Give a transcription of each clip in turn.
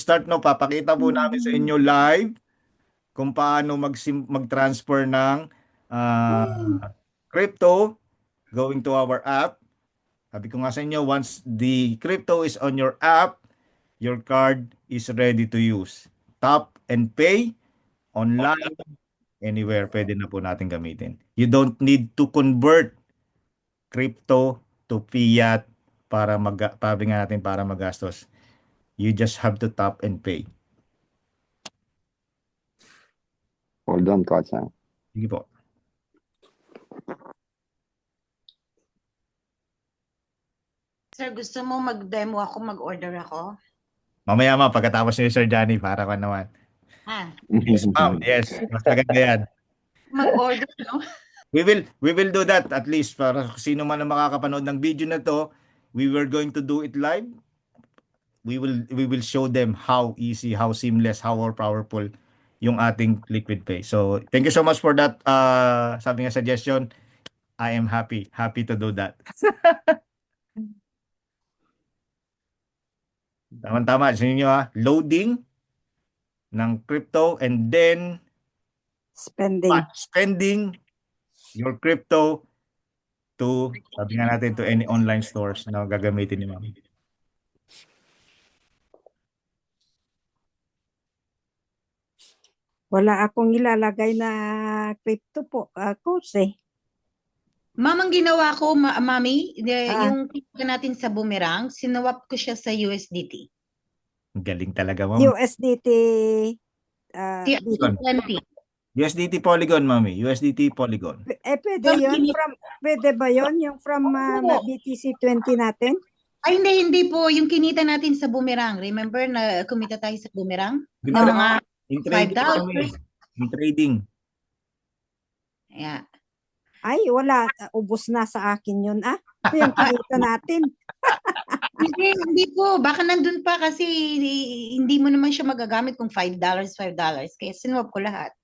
start, no, papakita po namin sa inyo live kung paano mag-transfer ng crypto going to our app. Sabi ko nga sa inyo, once the crypto is on your app, your card is ready to use. Tap and pay online, anywhere, pwede na po natin gamitin. You don't need to convert crypto to fiat sabi nga natin, para magastos. You just have to tap and pay. Hold on, Coach. Ha? Sige po. Sir, gusto mo mag-demo ako, mag-order ako? Mamaya pagkatapos ni Sir Johnny, para ka naman. Ha? Yes, ma'am. Yes. Mas maganda yan. Mag-order, no? We will do that at least para sino man ang makakapanood ng video na to, we were going to do it live. We will show them how easy, how seamless, how powerful yung ating Liquid Pay. So, thank you so much for that sabi nga suggestion. I am happy to do that. Tama-tama sa inyo ha. Loading ng crypto and then spending your crypto to, sabi nga natin, to any online stores na gagamitin ni ma'am. Wala akong ilalagay na crypto po, coach eh. Ma'am, ang ginawa ko, mami, yung kita natin sa Boomerang, sinawap ko siya sa USDT. Galing talaga, ma'am. USDT. TRC20. USDT Polygon, mami. USDT Polygon. Pwede yun? Pwede ba yun? Yung from BTC20 natin? Ay, hindi po. Yung kinita natin sa Boomerang. Remember na kumita tayo sa Boomerang? Boomerang. Mga In trading, mami. In trading. Yeah. Ay, wala. Ubos na sa akin yun, Yung kinita natin. Hindi po. Baka nandun pa kasi hindi mo naman siya magagamit kung $5. Kaya sinuwap ko lahat.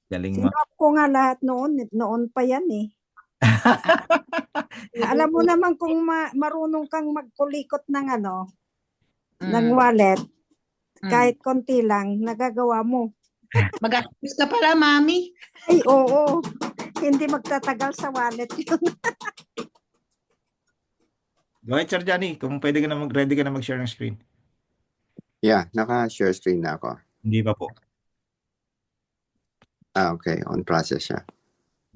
Galing, ma'am. Sinuwap ko nga lahat noon. Noon pa yan eh. Alam mo naman kung marunong kang magkulikot ng ng wallet, kahit konti lang, nagagawa mo. Mag-assist ka pala, mami. Ay, oo. Hindi magtatagal sa wallet yun. Go ahead, Sir Johnny. Kung pwede ka na ready ka na mag-share ng screen. Yeah, naka-share screen na ako. Hindi pa po. Okay. On process siya.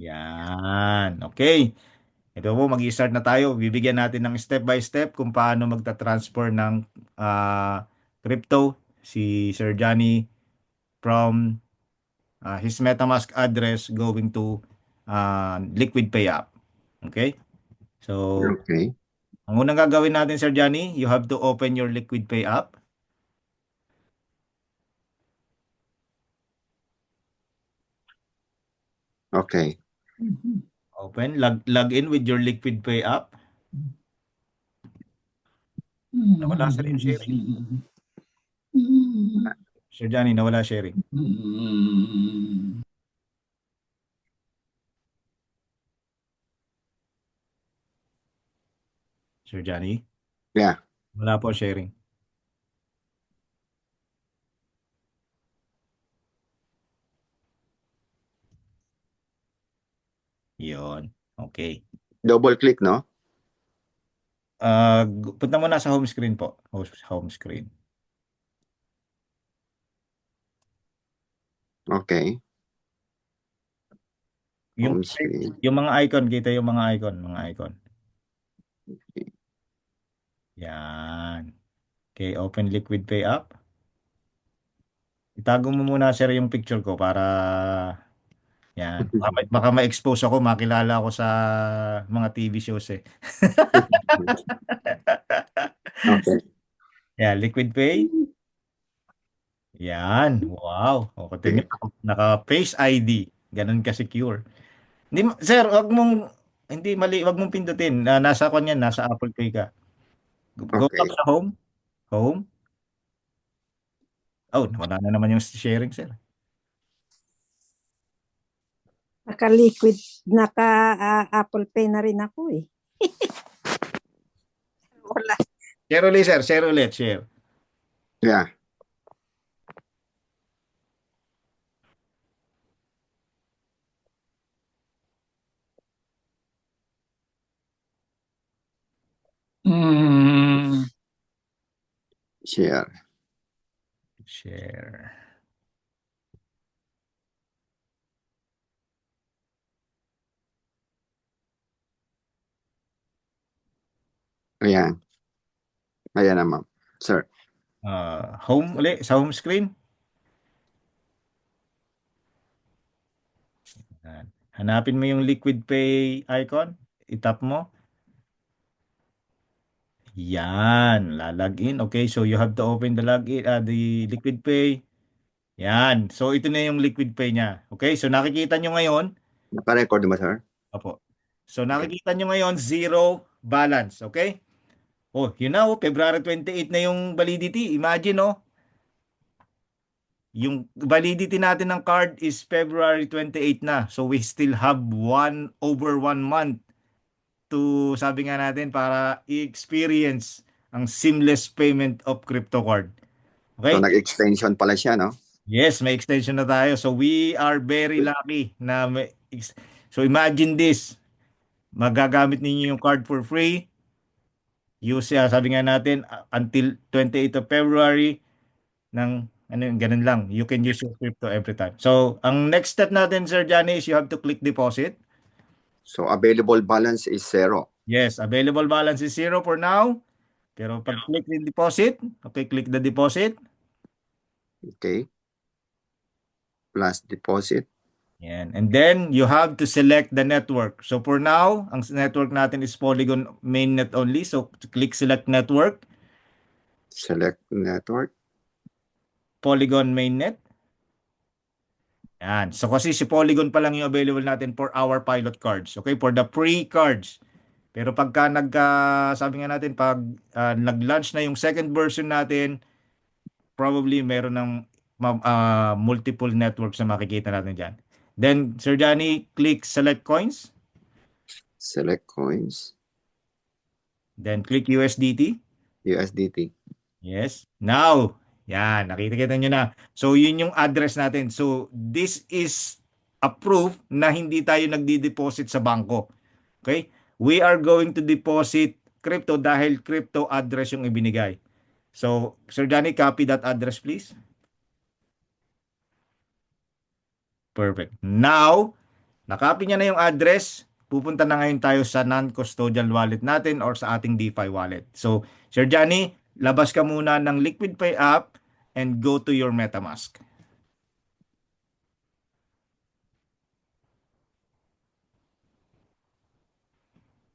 Yan. Okay. Ito po, mag-i-start na tayo. Bibigyan natin ng step by step kung paano magta-transfer ng crypto si Sir Johnny from his MetaMask address going to Liquid Pay app. Okay? So, Okay. ang unang gagawin natin, Sir Johnny, you have to open your Liquid Pay app. Okay. Open. Log in with your Liquid Pay app. Nawala sa yung sharing. Sir Johnny, nawala sharing. Sir Johnny? Yeah. Wala po sharing. Yun. Okay. Double click, no? Punta muna sa home screen po. Home screen. Okay. Yung, Home screen. yung mga icon, kita yung mga icon. Okay. Yan. Okay, open Liquid Pay app. Itago mo muna, sir, yung picture ko para yan. Baka ma-expose ako, makilala ako sa mga TV shows eh. Okay. Yan, Liquid Pay. Yan. Wow. O, tingnan, naka-Face ID. Ganun ka-secure. Hindi, sir, wag mong pindutin. Nasa kanyan, nasa Apple Pay ka. Go Okay. back sa home. Home. Oh, wala na naman yung sharing, sir. Naka-liquid, naka-Apple Pay na rin ako eh. Wala. Share ulit, sir. Share ulit. Share. Yeah. Share. Share. Ayan. Ayan na, ma'am. Sir. Home uli, sa home screen. Yan. Hanapin mo yung Liquid Pay icon. Itap mo. Yan, lalagin. Okay, so you have to open the the Liquid Pay. Yan. So ito na yung Liquid Pay niya. Okay, so nakikita nyo ngayon. Naka-record ba, sir? Opo. So nakikita nyo ngayon zero balance, okay? Oh, yun na oh, February 28 na yung validity. Imagine oh. Yung validity natin ng card is February 28 na. So we still have over 1 month to, sabi nga natin, para i-experience ang seamless payment of crypto card. So, Okay? nag-extension pala siya, no? Yes, may extension na tayo. So we are very lucky na so imagine this. Magagamit ninyo yung card for free. Use sabi nga natin, until 28th of February ng ganun lang. You can use your crypto every time. So, ang next step natin, Sir Johnny, is you have to click deposit. So, available balance is 0. Yes, available balance is 0 for now. Pero pag click the deposit, okay, click the deposit. Okay. Plus deposit. Yan. And then, you have to select the network. So, for now, ang network natin is Polygon mainnet only. So, click select network, Select network. Polygon mainnet. Yan. So, kasi si Polygon pa lang yung available natin for our pilot cards. Okay? For the free cards. Pero pagka sabi nga natin, pag nag-launch na yung second version natin, probably meron ng multiple networks na makikita natin dyan. Then, Sir Johnny, click select coins. Select coins. Then, click USDT. USDT. Yes. Now, yan, nakita nyo na. So, yun yung address natin. So, this is a proof na hindi tayo nagdi-deposit sa bangko. Okay? We are going to deposit crypto dahil crypto address yung ibinigay. So, Sir Johnny, copy that address, please. Perfect. Now, nakopy niya na yung address. Pupunta na ngayon tayo sa non-custodial wallet natin or sa ating DeFi wallet. So, Sir Johnny, labas ka muna ng Liquid Pay app and go to your MetaMask.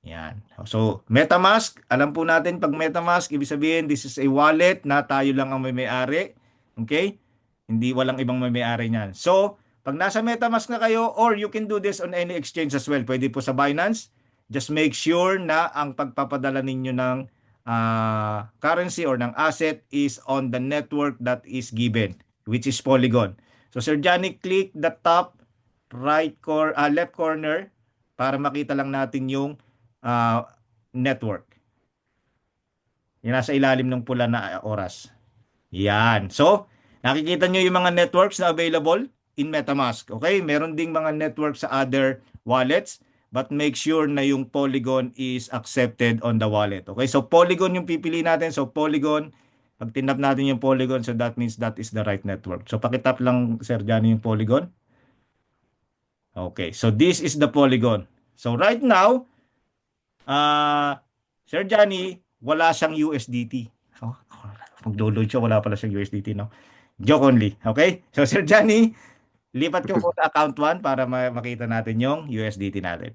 Yan. So, MetaMask, alam po natin pag MetaMask, ibig sabihin this is a wallet na tayo lang ang may-ari. Okay? Hindi walang ibang may-ari niyan. So, pag nasa MetaMask na kayo or you can do this on any exchange as well. Pwede po sa Binance. Just make sure na ang pagpapadala ninyo ng currency or ng asset is on the network that is given, which is Polygon. So, Sir Johnny, click the top left corner para makita lang natin yung network. Yan nasa ilalim ng pula na oras. Yan. So, nakikita nyo yung mga networks na available in MetaMask. Okay? Meron ding mga networks sa other wallets, but make sure na yung Polygon is accepted on the wallet. Okay? So, Polygon yung pipili natin. So, Polygon, pag tinap natin yung Polygon, so that means that is the right network. So, pakitap lang, Sir Johnny, yung Polygon. Okay. So, this is the Polygon. So, right now, Sir Johnny, wala siyang USDT. Oh, pag-download siya, wala pala siyang USDT, no? Joke only. Okay? So, Sir Johnny, lipat ko po sa account 1 para makita natin yung USDT natin.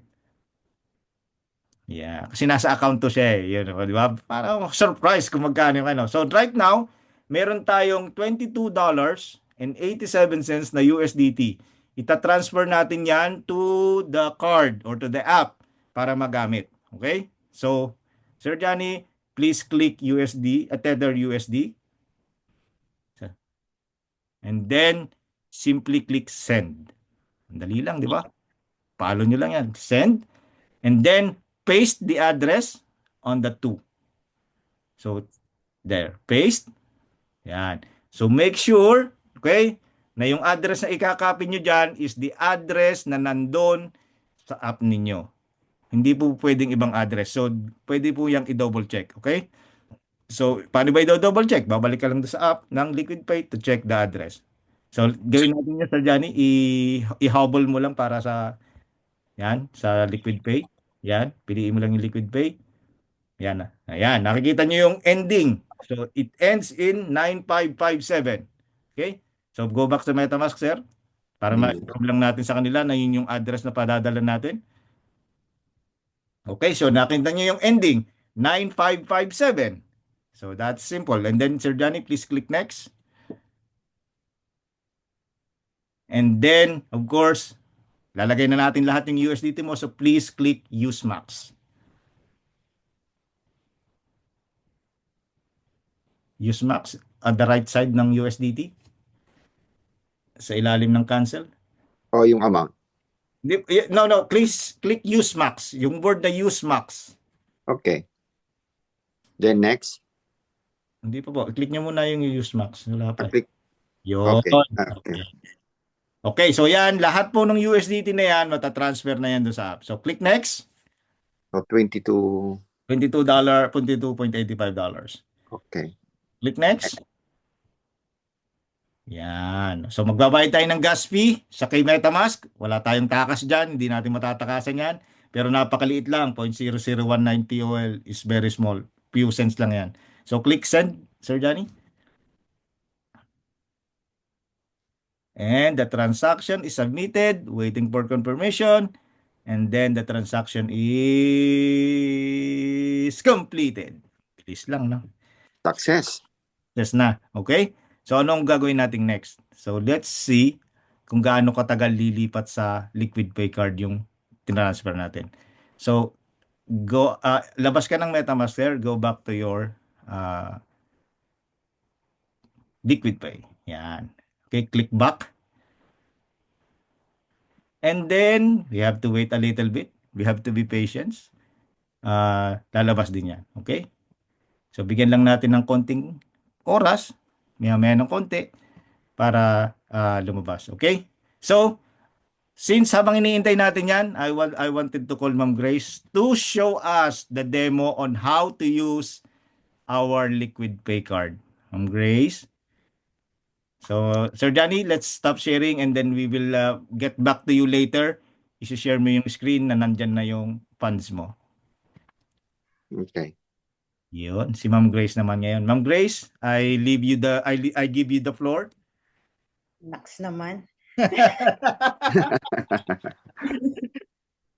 Yeah. Kasi nasa account 2 siya eh. Yun, di ba? Parang surprise kung magkano yung ano. So, right now, meron tayong $22.87 na USDT. Ita-transfer natin yan to the card or to the app para magamit. Okay? So, Sir Johnny, please click Tether USD. And then, simply click send. Dali lang, di ba? Follow nyo lang yan. Send. And then, paste the address on the 2. So, there. Paste. Yan. So, make sure, okay, na yung address na ikakopy nyo dyan is the address na nandun sa app ninyo. Hindi po pwedeng ibang address. So, pwede po yung i-double check. Okay? So, paano ba i-double check? Babalik ka lang doon sa app ng LiquidPay to check the address. So, gawin natin yun, Sir Johnny. I-hobble mo lang para sa, yan, sa LiquidPay. Yan, piliin mo lang yung LiquidPay. Yan na. Ayan, nakikita nyo yung ending. So, it ends in 9557. Okay? So, go back to MetaMask, sir. Para ma-prove lang natin sa kanila na yun yung address na padadala natin. Okay, so nakita nyo yung ending, 9557. So, that's simple. And then, Sir Johnny, please click next. And then, of course, lalagay na natin lahat yung USDT mo. So, please click Use Max. Use Max at the right side ng USDT. Sa ilalim ng cancel. O yung amount. No, please click Use Max. Yung word na Use Max. Okay. Then next. Hindi pa po. Click nyo muna yung Use Max. Wala pa. Click. Yun. Okay. Okay. Okay, so yan. Lahat po ng USDT na yan, matatransfer na yan doon sa app. So, click next. So, 22. $22, $22.85. Okay. Click next. Yan. So, magbabayad tayo ng gas fee sa kay MetaMask. Wala tayong takas dyan. Hindi natin matatakasan yan. Pero napakaliit lang. 0.00190 TOL is very small. Few cents lang yan. So, click send, Sir Johnny. And the transaction is submitted. Waiting for confirmation. And then the transaction is completed. Bilis lang, no? Success. Yes na. Okay? So, anong gagawin natin next? So, let's see kung gaano katagal lilipat sa LiquidPay card yung tinransfer natin. So, labas ka ng MetaMask, go back to your LiquidPay. Yan. Okay, click back. And then, we have to wait a little bit. We have to be patient. Lalabas din yan. Okay? So, bigyan lang natin ng konting oras, maya-maya ng konti, para lumabas. Okay? So, since habang iniintay natin yan, I wanted to call Ma'am Grace to show us the demo on how to use our LiquidPay card. Ma'am Grace? So, Sir Johnny, let's stop sharing and then we will get back to you later. I-share mo yung screen na nandyan na yung funds mo. Okay. Yun, si Ma'am Grace naman ngayon. Ma'am Grace, I give you the floor. Naks naman.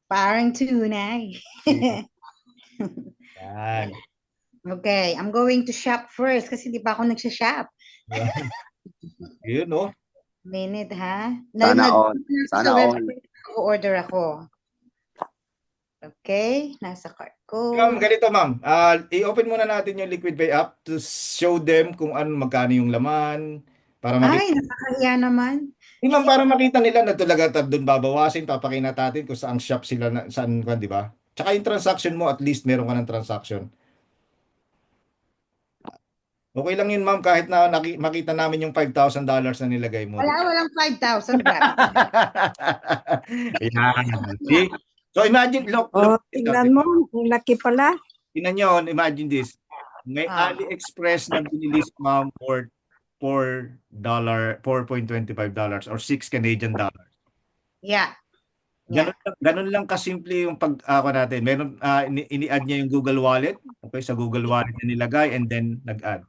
Parang tunay. Yan. Okay, I'm going to shop first kasi di pa ako nagsha-shop. Yun, no? Minute, ha? Sana all. Sana all. Order ako. Okay, nasa cart ko. Ma'am, ganito ma'am. I-open muna natin yung LiquidPay app to show them kung magkano yung laman. Para makita. Ay, nakakahiya naman. Ma'am, para makita nila na talaga doon babawasin, papakita natin kung saan shop sila, saan ka, di ba? Tsaka yung transaction mo, at least meron ka ng transaction. Okay lang yun, ma'am, kahit na makita namin yung $5,000 na nilagay mo. Walang 5,000. Yan. See? So imagine, look. Tingnan mo, laki pala. Tingnan nyo, imagine this. May AliExpress na binili si ma'am for $4.25 or 6 Canadian dollars. Yeah. Ganun lang kasimple yung natin. Meron, ini-add niya yung Google Wallet. Okay, sa Google Wallet na nilagay and then nag-add.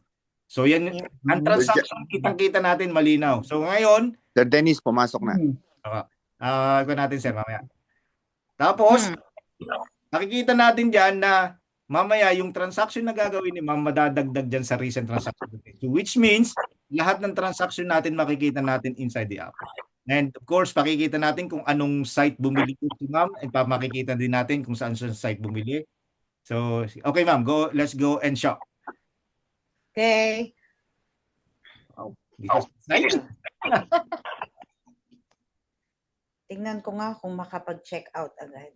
So yan, ang transaction, kitang-kita natin malinaw. So ngayon, Sir Dennis, pumasok na. ito natin sir, mamaya. Tapos, nakikita natin dyan na mamaya yung transaction na gagawin ni ma'am madadagdag dyan sa recent transaction. So, which means, lahat ng transaction natin makikita natin inside the app. And of course, pakikita natin kung anong site bumili si ma'am and makikita din natin kung saan sa site bumili. So, okay ma'am, let's go and shop. Okay. Wow, excited. Tingnan ko nga kung makapag-check out agad.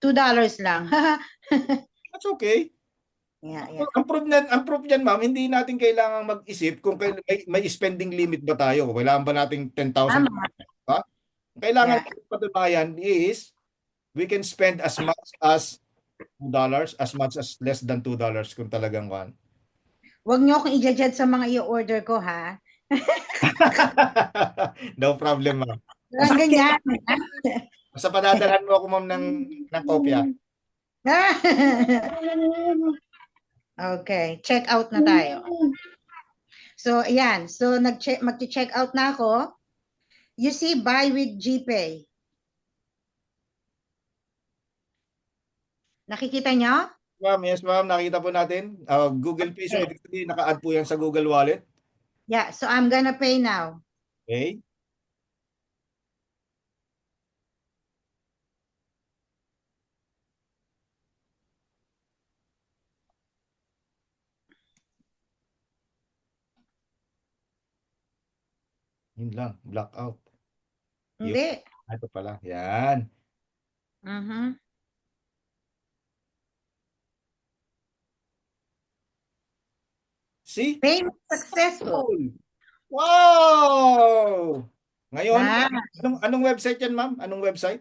$2 lang. That's okay. Yeah. Ang proof niyan, ma'am, hindi natin kailangan mag-isip kung may spending limit ba tayo. Kailangan ba nating 10,000? Kailangan patunayan is we can spend as much as $2, as much as less than $2 kung talagang one. Huwag niyo akong i-judge sa mga i-order ko, ha? No problem, ma'am. Ang ganyan. Basta padadalhan mo ako, ma'am, ng kopya. Okay, check out na tayo. So, ayan. So, mag-check out na ako. You see, buy with GPay. Nakikita nyo? Ma'am, yes, ma'am. Nakita po natin. Google Pay. So, ibig sabihin, naka-add po yan sa Google Wallet. Yeah, so I'm gonna pay now. Okay. Yun lang. Blackout. Hindi. Ito pala. Yan. Mhm. See? Payment successful. Wow! Ngayon, Ah. anong website yan, ma'am? Anong website?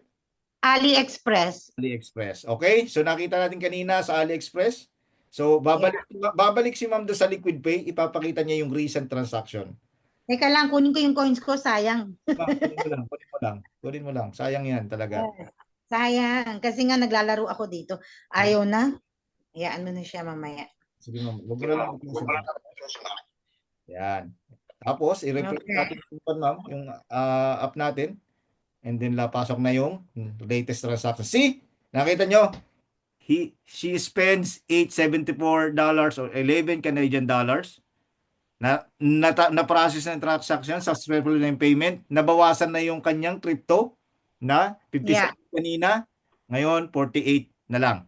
AliExpress. AliExpress. Okay? So, nakita natin kanina sa AliExpress. So, babalik si ma'am doon sa Liquid Pay. Ipapakita niya yung recent transaction. Teka lang, kunin ko yung coins ko, sayang. Ma'am, kunin mo lang. Sayang yan talaga. Sayang, kasi nga naglalaro ako dito. Ayaw na. Hayaan mo na siya mamaya. Sige, ma'am. Huwag mo na lang. Yan. Tapos, i-refresh Okay. natin yung app natin. And then, pasok na yung latest transaction. See? Nakita nyo? She spends $874 or 11 Canadian dollars. Na-process na yung transaction, successful na yung payment. Nabawasan na yung kanyang crypto na 57 kanina. Ngayon, 48 na lang.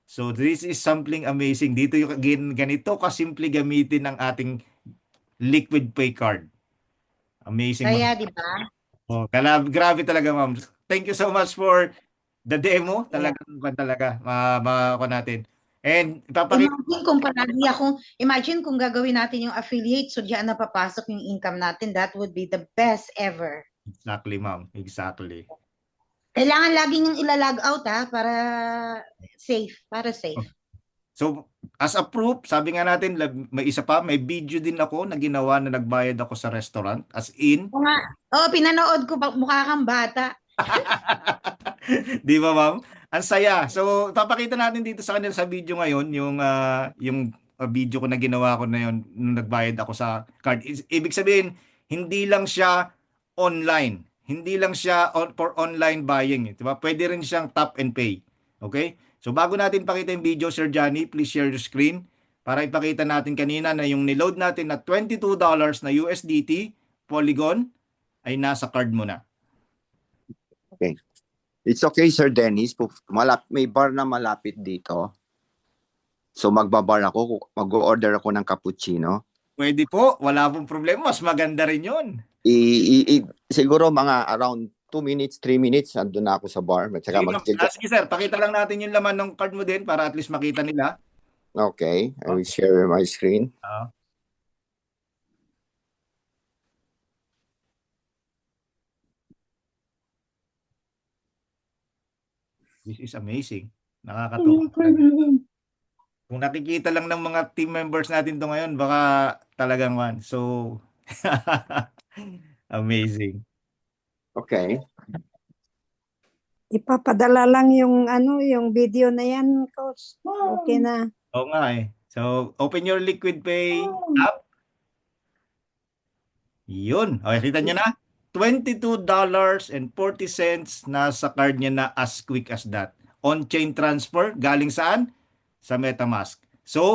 So, this is something amazing. Dito yung ganito kasimple gamitin ng ating Liquid Pay card. Amazing. Kaya, di ba? Oh, grabe talaga, ma'am. Thank you so much for the demo. Talaga ko natin. And ipapakita Imagine kung gagawin natin yung affiliate, so diyan na papasok yung income natin. That would be the best ever. Exactly, ma'am. Exactly. Kailangan laging yung ilalog out, ha, para safe. So, as a proof, sabi nga natin, may isa pa, may video din ako na ginawa na nagbayad ako sa restaurant. As in. Oo, pinanood ko, mukha kang bata. Di ba, ma'am? Ang saya. So, papakita natin dito sa kanila sa video ngayon, yung video ko na ginawa ko na yun, nung nagbayad ako sa card. Ibig sabihin, hindi lang siya online. Hindi lang siya for online buying. Diba? Pwede rin siyang tap and pay. Okay? So, bago natin pakita yung video, Sir Johnny, please share your screen para ipakita natin kanina na yung niload natin na $22 na USDT Polygon ay nasa card mo na. Okay. It's okay, Sir Dennis. May bar na malapit dito. So magbabar ako, mag-order ako ng cappuccino. Pwede po, wala pong problema. Mas maganda rin yun. Siguro mga around 2 minutes, 3 minutes, andun na ako sa bar. Sige, sir, pakita lang natin yung laman ng card mo din para at least makita nila. Okay, I will share my screen. This is amazing. Nakakatuwa. Kung nakikita lang ng mga team members natin to ngayon, baka talagang one. So, amazing. Okay. Ipapadala lang yung video na yan, Coach. Okay na. Oo nga eh. So, open your Liquid Pay app. Yun. Okay, kita nyo na. $22.40 nasa card niya na as quick as that. On-chain transfer. Galing saan? Sa MetaMask. So,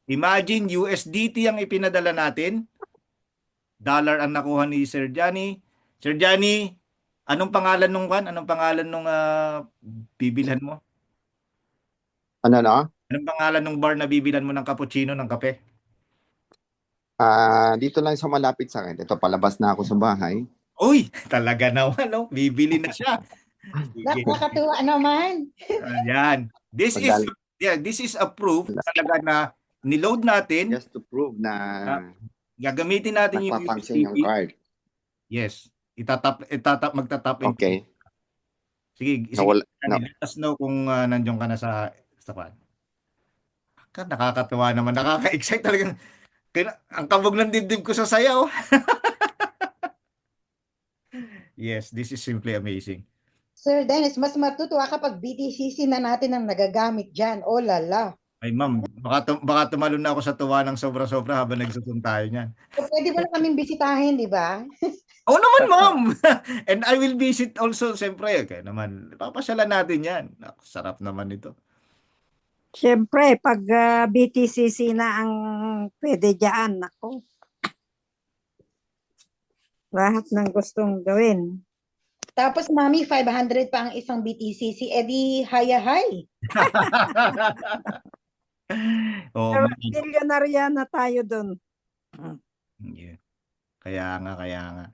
imagine USDT ang ipinadala natin. Dollar ang nakuha ni Sir Johnny. Sir Johnny, anong pangalan nung bibilhan mo? Ano na? Anong pangalan nung bar na bibilhan mo ng cappuccino, ng kape? Dito lang sa malapit sa akin. Ito, palabas na ako sa bahay. Uy, talaga naman, no? Bibili na siya. Nakakatuwa naman. Ayan. This is a proof talaga na niload natin. Just to prove na gagamitin natin yung nagpapansin yung card. Yes. Magtatap. Okay. Sige, Nawala, let us know kung nandiyan ka na sa kwan. Nakakatuwa naman, nakaka-excite talagang. Ang kabog ng dibdib ko sa sayaw. Yes, this is simply amazing. Sir Dennis, mas matutuwa kapag BTCC na natin ang nagagamit dyan. Oh lala. Ay ma'am, baka tumalon na ako sa tuwa ng sobra-sobra habang nagsusun tayo niyan. So, pwede mo na kaming bisitahin, di ba? Oo naman ma'am! And I will visit also, siyempre. Kaya naman, papasyalan natin yan. Sarap naman ito. Siyempre, pag BTCC na ang pwede dyan, ako. Lahat ng gustong gawin. Tapos, mami, 500 pa ang isang BTCC. Edi, haya-hay. Oo, Pero ma'am. milyonarya na tayo dun. Yeah. Kaya nga.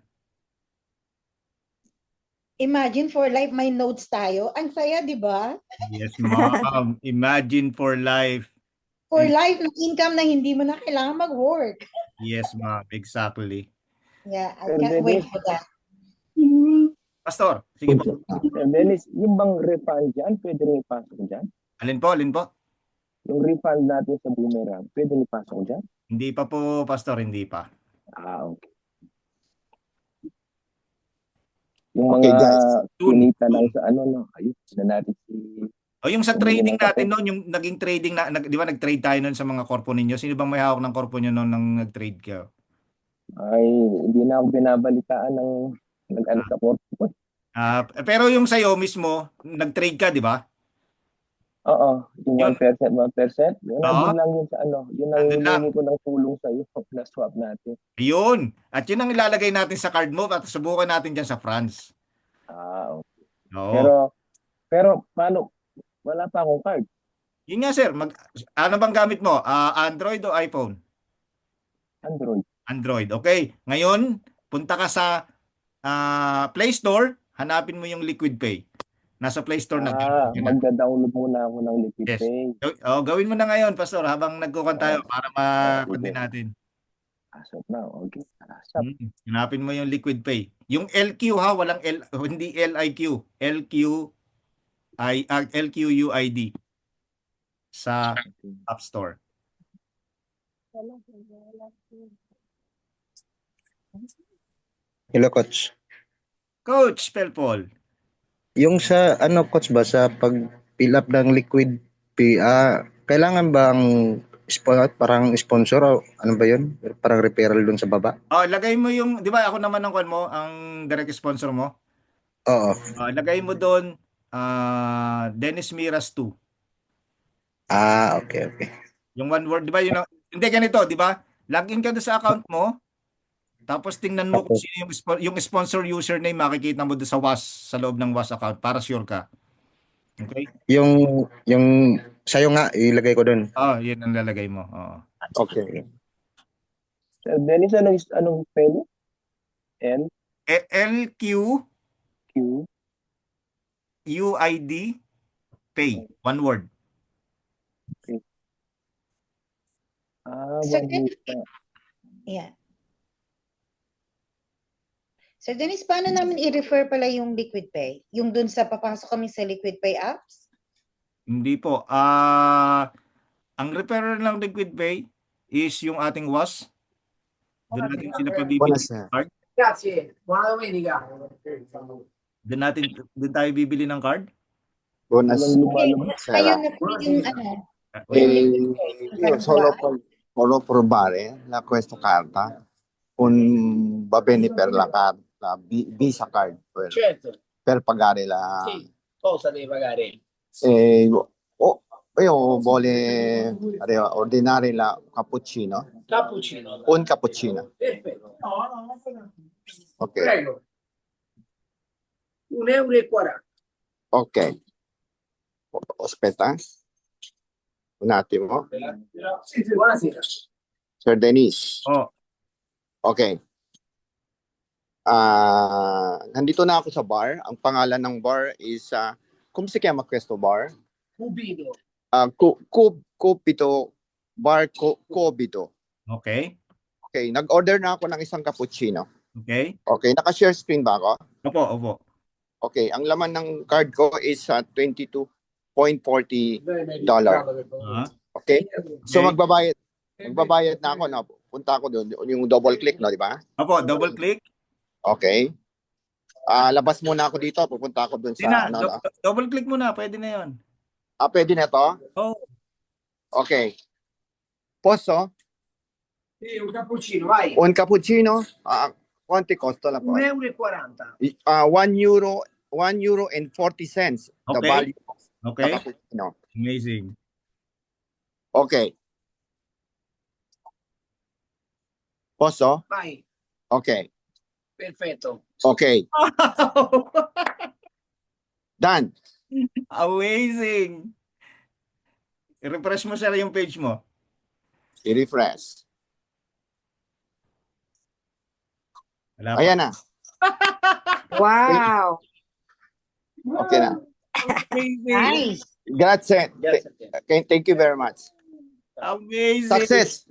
Imagine for life, may notes tayo. Ang saya, di ba? Yes, ma'am. Imagine for life. For life, ng income na hindi mo na kailangan mag-work. Yes, ma'am. Exactly. Yeah, I can't wait for that. Pastor, sige po. Sir Dennis, yung bang refund dyan, pwede rin ipasok dyan? Alin po? Yung refund natin sa Boomerang, pwede rin ipasok dyan? Hindi pa po, Pastor, hindi pa. Okay. Yung Okay, mga guys. kinita lang sa ayun na natin si... O yung sa Yung trading mga natin noon, yung naging trading di ba nag-trade tayo noon sa mga korpo ninyo? Sino bang may hawak ng korpo niyo noon nang nag-trade kayo? Ay, hindi na ako binabalitaan ng nag-ano sa corporate. Pero yung sa'yo mismo, nag-trade ka, di ba? Oo, yung Yun. 1%, 1%. Yun, Oo. nandun lang yun sa yun ang Nandun lang. hiningi ko ng tulong sa iyo na swap natin. Yun. At yun ang ilalagay natin sa card mo at subukan natin dyan sa France. Okay. Oo. Pero paano? Wala pa akong card. Yun nga, sir. Ano bang gamit mo? Android o iPhone? Android. Android. Okay. Ngayon, punta ka sa Play Store, hanapin mo yung Liquid Pay. Nasa Play Store na. Magda-download muna ako ng Liquid Yes. Pay. Gawin mo na ngayon, Pastor, habang nagkukan tayo para ma-kundi natin. Asap na. Okay. Asap. Hanapin mo yung Liquid Pay. Yung LQ ha, walang L, hindi LIQ. LQUID sa App Store. Hello, Coach. Coach Pelpol. Yung sa Coach ba, sa pag-fill up ng liquid pay, kailangan bang parang sponsor o ano ba yun? Parang referral dun sa baba? Lagay mo yung, di ba ako naman ang mo, ang direct sponsor mo? Oo. Lagay mo doon, Dennis Miras 2. Okay. Yung one word, di ba? Hindi ganito, di ba? Login ka doon sa account mo, tapos tingnan mo kung sino yung sponsor username, makikita mo doon sa WAS, sa loob ng WAS account, para sure ka. Okay? Yung sa'yo nga, ilagay ko doon. Yun ang lalagay mo. Okay. Sir Dennis, anong pwede? LQ Q. UID Pay. One word. Sir One Dennis, week. yeah. Sir Dennis, paano namin i-refer pala yung Liquid Pay? Yung dun sa papasok kami sa Liquid Pay apps? Hindi po. Ang referral ng Liquid Pay is yung ating WAS. Doon natin sila pabibili ng card. Doon tayo bibili ng card. Buenas. Ayun na po yung Io solo provare questa carta va bene per la carta Visa card Certo, per pagare la sì. Cosa devi pagare? io vuole ordinare la cappuccino, Cappuccino. un cappuccino. Perfetto. Ok, Prego. 1,40 €. ok. Aspetta un attimo. Buonasera. Sir Dennis. Okay. Nandito na ako sa bar. Ang pangalan ng bar is come si chiama questo bar? Cubito. Cubito Bar Cubito. Okay. Okay, nag-order na ako ng isang cappuccino. Okay. Okay, naka-share screen ba ako? Opo. Okay, ang laman ng card ko is $22.40. Okay? So Okay. magbabayad na ako, no? Punta ako doon, yung double click, no, di ba? Opo, double click. Okay. Labas muna ako dito, pupunta ako doon Hindi na, sa ano. double click mo na, pwede na 'yon. Pwede na to? Oh, Okay. Posso? Sì, un cappuccino, vai. Un cappuccino? Quanti costa la po? €1,40. 1 euro and 40 cents. The Okay. value of the okay. cappuccino. Amazing. Okay. Posso? Vai, Okay. perfetto. Okay. Done. Amazing. I-refresh mo sir yung page mo. I-refresh. Wala pa. Ayan na. Wow. Okay na. Amazing. Nice. Grazie. Okay, thank you very much. Amazing. Success.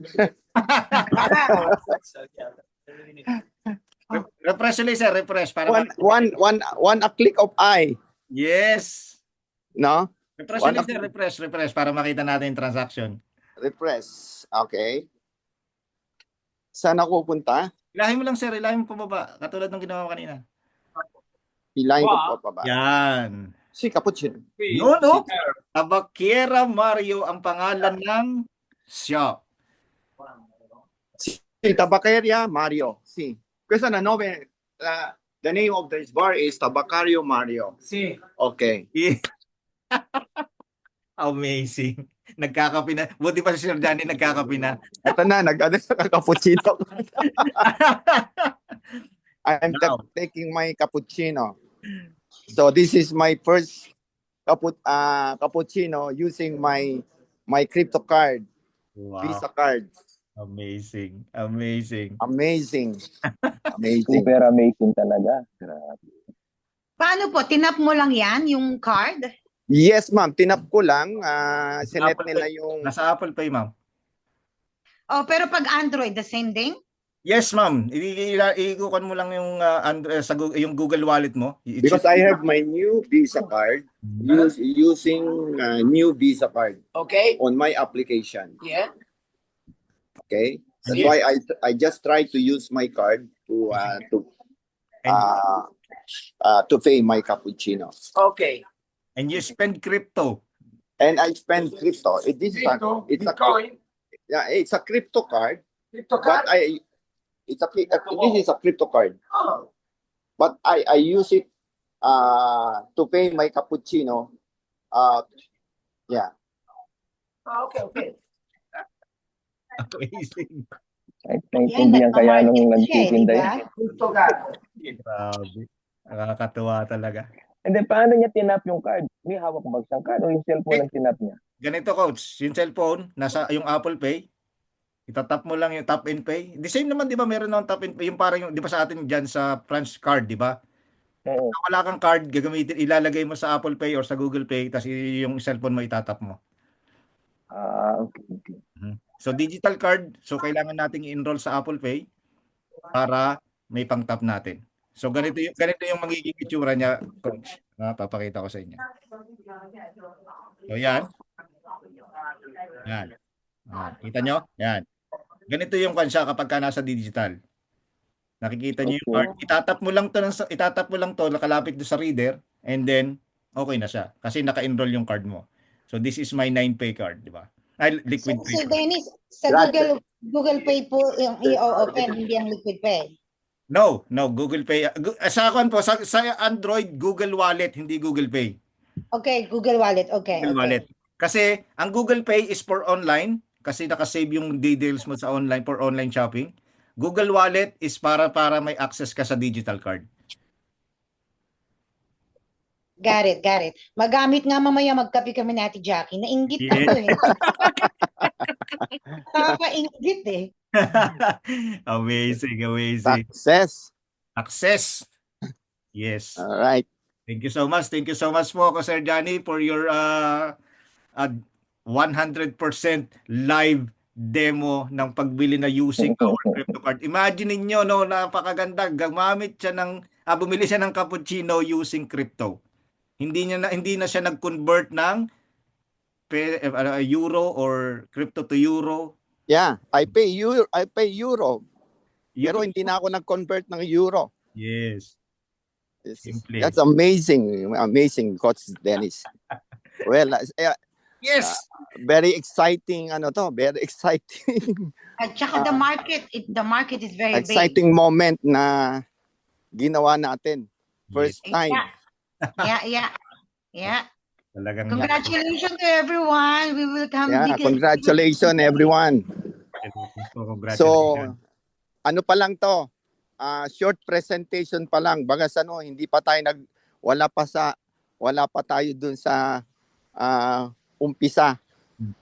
Wow. Refresh ulit sir, refresh para One a click of eye. Yes. No? Refresh One ulit sir, refresh para makita natin yung transaction. Refresh. Okay. Saan ako pupunta? Ilahin mo lang sir, ilahin mo pababa katulad ng ginawa mo kanina. Pilahin ko po pa ba? Yan. Si cappuccino. No. Tabacchiera Mario ang pangalan ng shop. Si Tabaccaria Mario. Si. Questa è una nome. The name of this bar is Tabaccario Mario. Sì. Okay. Amazing. Nagkakape na. Buti pa si Sir Johnny nagkakape na. Ito na, nag-ano sa cappuccino. I'm Now. taking my cappuccino. So this is my first cappuccino using my crypto card, Wow. Visa card. Amazing. Amazing. Amazing. Amazing. Super amazing talaga. Grabe. Paano po? Tinap mo lang yan, yung card? Yes, ma'am. Tinap ko lang. Sinet Apple nila Pay. yung... Nasa Apple Pay, ma'am. Oh, pero pag Android, the same thing? Yes, ma'am. Iikukan mo lang yung yung Google Wallet mo. Because I have my new Visa card using new Visa card Ok? on my application. Yeah. Okay? That's Yes. why I just try to use my card to pay my cappuccino. Ok. And you spend crypto. And I spend crypto. This is Crypto, it's Bitcoin, it's a crypto card, crypto but card. this is a crypto card, Oh, but I use it to pay my cappuccino. Yeah. okay, okay. Amazing. Kahit naintindihan kaya nung nagpa-market siya, nagtitinda di yan. ba? Crypto card. Grabe. Nakakatuwa talaga. And then, paano niya tinap yung card? May hawak ba siyang card o yung cellphone ang tinap niya? Ganito, coach. Yung cellphone, nasa yung Apple Pay. Itatap mo lang yung tap and pay. The same naman, di ba? Meron ng tap and pay. Yung parang yung, di ba sa atin dyan sa French card, di ba? Oo. Kung wala kang card, gagamitin, ilalagay mo sa Apple Pay or sa Google Pay, tapos yung cellphone mo itatap mo. Okay. So, digital card. So, kailangan nating i-enroll sa Apple Pay para may pang-tap natin. So, ganito yung magiging itsura niya, coach. Papakita ko sa inyo. So, yan. Yan. Kita nyo? Yan. Ganito yung kansya kapag ka nasa digital. Nakikita nyo yung card. Itatap mo lang to, nakalapit do sa reader, and then, okay na siya. Kasi naka-enroll yung card mo. So, this is my 9Pay card, di ba? Ay, Liquid Pay So, card. Dennis, sa Grazie. Google Pay po yung i-open, hindi ang Liquid Pay. No, Google Pay. Sa akin po, sa Android, Google Wallet, hindi Google Pay. Okay, Google Wallet. Okay. Google Wallet. Kasi ang Google Pay is for online, kasi nakasave yung details mo sa online for online shopping. Google Wallet is para may access ka sa digital card. Got it. Magamit nga mamaya magkape kami ni Ate Jackie. Nainggit Yes. ako eh. Nakakainggit eh. Amazing. Success. Access. Yes. All right. Thank you so much. Thank you so much po, Sir Johnny, for your 100% live demo ng pagbili na using our crypto card. Imagine niyo, no, napakaganda. Gumamit siya ng bumili siya ng cappuccino using crypto. Hindi na siya nag-convert ng euro or crypto to euro. Yeah, I pay euro. You Pero can- hindi na ako nag-convert ng euro. Yes. Simple. That's amazing. Amazing, Coach Dennis. Well, Yes. very exciting very exciting At saka the market is very big. exciting moment na ginawa natin. First Yes. time. Yeah. Talagang Congratulations to everyone. We will come. Yeah, congratulations everyone. Congratulations. So, ano pa lang to? Short presentation pa lang. Bagas hindi pa tayo wala pa tayo dun sa umpisa.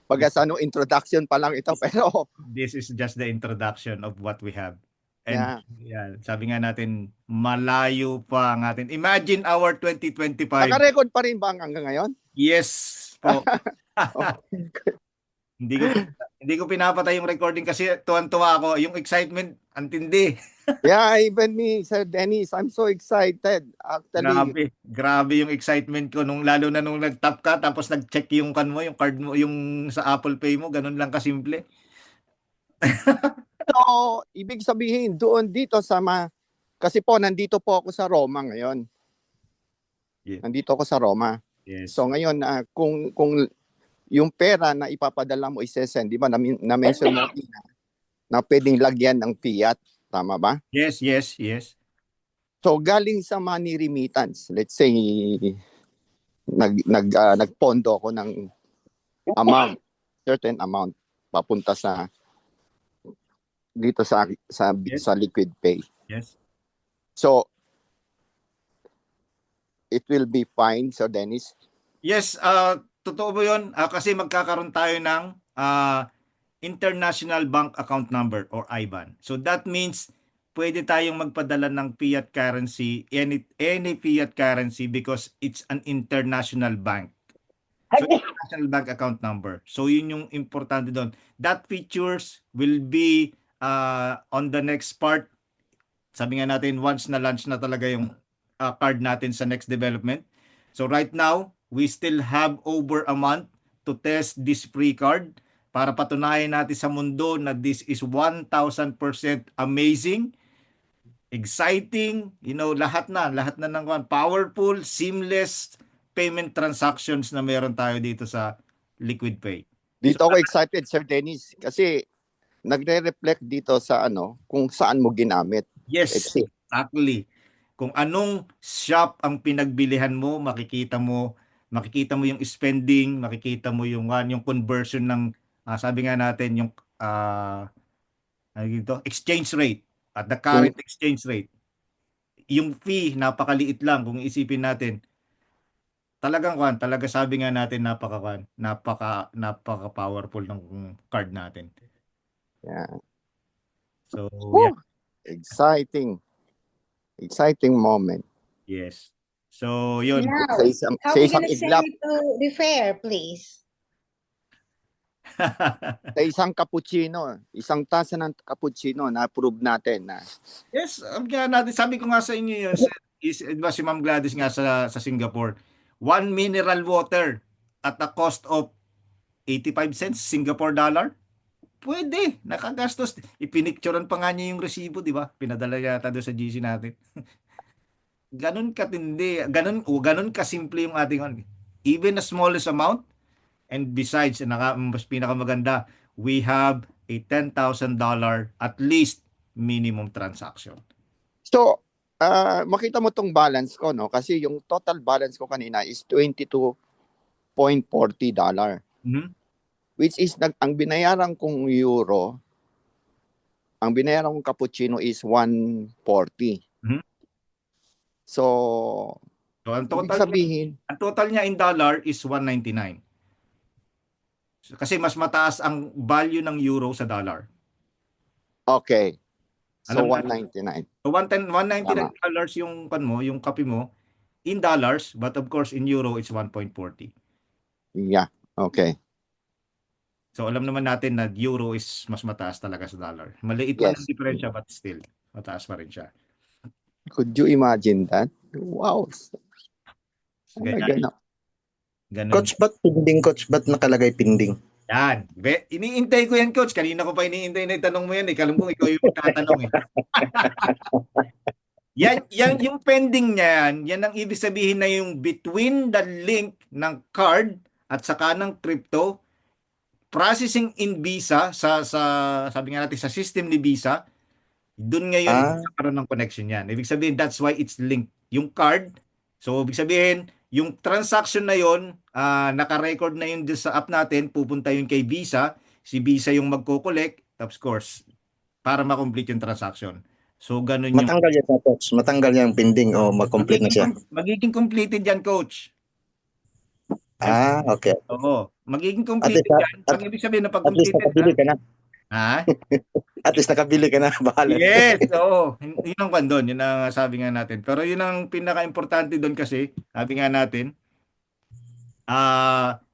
Bagas introduction pa lang ito, pero This is just the introduction of what we have. And sabi nga natin, malayo pa ang atin. Imagine our 2025. naka-record pa rin ba hanggang ngayon? Yes po. Hindi ko pinapatay yung recording kasi tuwan-tuwa ako. Yung excitement, antindi. Yeah, even me, Sir Dennis, I'm so excited. Actually, Grabe yung excitement ko lalo na nung nag-tap ka tapos nag-check yung yung card mo, yung sa Apple Pay mo, ganun lang kasimple. so, ibig sabihin, dito sa kasi po, nandito po ako sa Roma ngayon. Yeah. Nandito ako sa Roma. Yes. So ngayon, kung yung pera na ipapadala mo isesend, di ba, na-mention mo na pwedeng lagyan ng fiat. Tama ba? Yes. So galing sa money remittance, let's say, nagpondo ako ng certain amount, papunta dito sa Liquid Pay. Yes. So, it will be fine, Sir Dennis? Yes, totoo po yun. Kasi magkakaroon tayo ng International Bank Account Number or IBAN. So that means pwede tayong magpadala ng fiat currency, any fiat currency because it's an international bank. So international bank account number. So yun yung importante doon. That features will be on the next part. Sabi nga natin, once na launch na talaga yung card natin sa next development. So right now, we still have over a month to test this free card para patunayan natin sa mundo na this is 1,000% amazing, exciting, lahat na ng powerful, seamless payment transactions na meron tayo dito sa Liquid Pay. Dito ako excited, Sir Dennis, kasi nagre-reflect dito sa kung saan mo ginamit. Yes, exactly. Kung anong shop ang pinagbilihan mo, makikita mo yung spending, makikita mo yung conversion ng sabi nga natin yung exchange rate at the current exchange rate. Yung fee napakaliit lang kung isipin natin. Talaga sabi nga natin napaka powerful ng card natin. Yeah. So, Exciting moment. Yes. So, yun. Now, Sa isang how are we isang gonna iglap, send it to the fair, please? sa isang cappuccino, isang tasa ng cappuccino na approve natin na. Yes, sabi ko nga sa inyo yun, diba si Ma'am Gladys nga sa Singapore, 1 mineral water at a cost of 85 cents Singapore dollar. Pwede, nakagastos. Ipinicturean pa nga niya yung resibo, di ba? Pinadala yata doon sa GC natin. Ganun katindi, ganun kasimple yung ating even the smallest amount. And besides, mas pinakamaganda, we have a $10,000 at least minimum transaction. So, makita mo tong balance ko, no? Kasi yung total balance ko kanina is $22.40. Mm-hmm. Which is, ang binayaran kong euro, ang binayaran kong cappuccino is 140. Mm-hmm. So ang total niya in dollar is 199. Kasi mas mataas ang value ng euro sa dollar. Okay. So, Alam mo, 199. So $199 yung yung kape mo in dollars, but of course in euro it's 1.40. Yeah. Okay. So alam naman natin na euro is mas mataas talaga sa dollar. Maliit man ang diferensya but still mataas pa rin siya. Could you imagine that? Wow. Talaga na. Ganun. Coach, ba't pending, coach? Ba't nakalagay pending? Yan. Iniintay ko yan, coach. Kanina ko pa iniintay na itanong mo yan. Ikaw mo, ikaw yung tatanong eh. Yan, yung pending niyan, yan ang ibig sabihin na yung between the link ng card at saka ng crypto, processing in Visa, sabi nga natin, sa system ni Visa, dun ngayon nagkaroon ng connection yan. Ibig sabihin, that's why it's linked. Yung card, so ibig sabihin, yung transaction na yon, naka-record na yun sa app natin, pupunta yun kay Visa, si Visa yung magko-collect, of course, para ma-complete yung transaction. So, ganun yung... Matanggal yan, coach. Matanggal yung pending o mag-complete na siya. Magiging completed yan, coach. Okay. Oo. Magiging completed yan. Pag ibig sabihin na At least pag-completed nakabili ka na. Ha? At least nakabili ka na. Bahala. Yes, oo. Yun ang kwan doon. Yun ang sabi nga natin. Pero yun ang pinaka-importante doon kasi, sabi nga natin,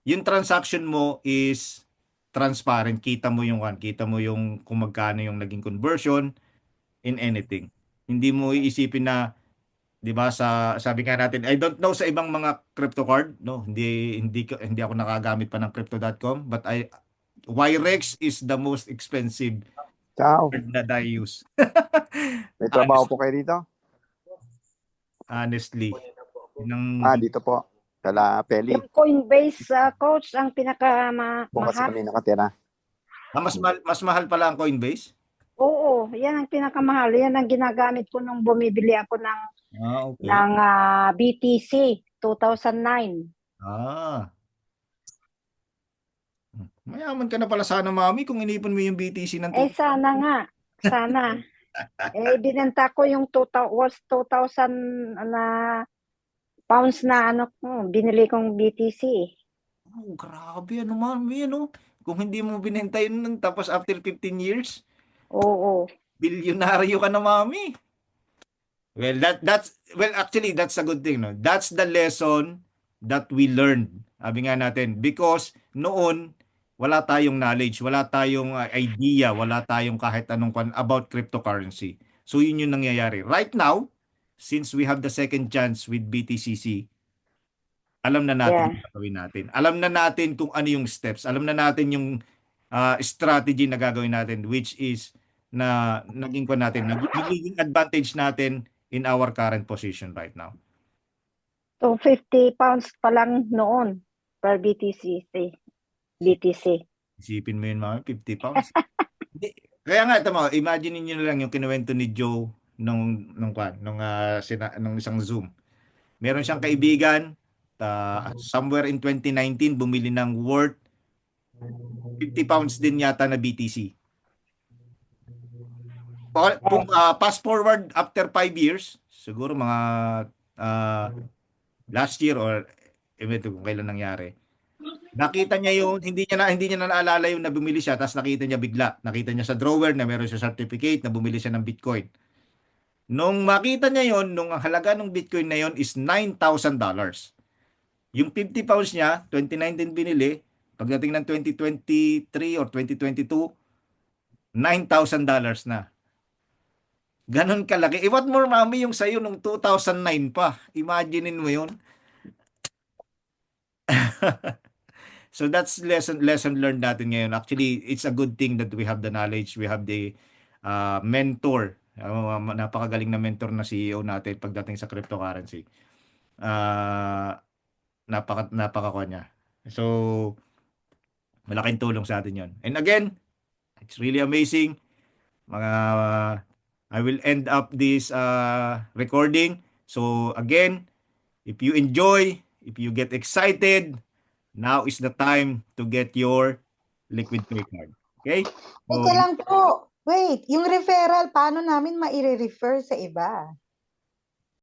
yung transaction mo is transparent. Kita mo yung kung magkano yung naging conversion in anything. Hindi mo iisipin na, 'di ba, sabi nga natin, I don't know sa ibang mga crypto card, no. Hindi ako nakagamit pa ng crypto.com, but Yrex is the most expensive card that I use. May trabaho po kayo dito? Honestly. Dito po. Kala Peli. Yung Coinbase, coach, ang Po kasi pinakamahal. kami nakatira. Mas mahal pala ang Coinbase? Oo, yan ang pinakamahal. Yan ang ginagamit ko nung bumibili ako ng Okay. BTC 2009. Mayaman ka na pala sana, mami, kung inipon mo yung BTC ng Sana nga. Sana. Binenta ko yung 2,000 na pounds na binili kong BTC. Oh, grabe, mami, Kung hindi mo binenta yun tapos after 15 years, Oo. bilyonaryo ka na, mami. Well, actually, that's a good thing, no? That's the lesson that we learned. Sabi nga natin, because noon, wala tayong knowledge, wala tayong idea, wala tayong kahit anong about cryptocurrency. So, yun yung nangyayari. Right now, since we have the second chance with BTCC, alam na natin yung gagawin natin. Alam na natin kung ano yung steps. Alam na natin yung strategy na gagawin natin, which is na naging advantage natin in our current position right now. So 50 pounds pa lang noon per BTC. Isipin mo yun, mami, 50 pounds. Kaya nga, ito mo, imagine niyo na lang yung kinuwento ni Joe nung isang Zoom. Meron siyang kaibigan, somewhere in 2019, bumili ng worth 50 pounds din yata na BTC. Kung fast forward after 5 years, siguro mga last year or kung kailan nangyari. Nakita niya yung hindi niya na naalala yung na bumili siya, tapos nakita niya sa drawer na meron siya certificate na bumili siya ng Bitcoin. Nung makita niya yon, nung ang halaga ng Bitcoin na yon is $9,000. Yung 50 pounds niya, 2019 binili, pagdating ng 2023 or 2022, $9,000 na. Ganon kalaki. What more, mami, yung sa'yo nung 2009 pa. Imaginein mo yun. So that's lesson learned natin ngayon. Actually, it's a good thing that we have the knowledge, we have the mentor. Napakagaling na mentor na CEO natin pagdating sa cryptocurrency. Napaka niya. So, malaking tulong sa atin yon. And again, it's really amazing. I will end up this recording. So again, if you enjoy, if you get excited, now is the time to get your Liquid Pay card. Okay? So, Teka lang po. Wait, yung referral, paano namin maire-refer sa iba?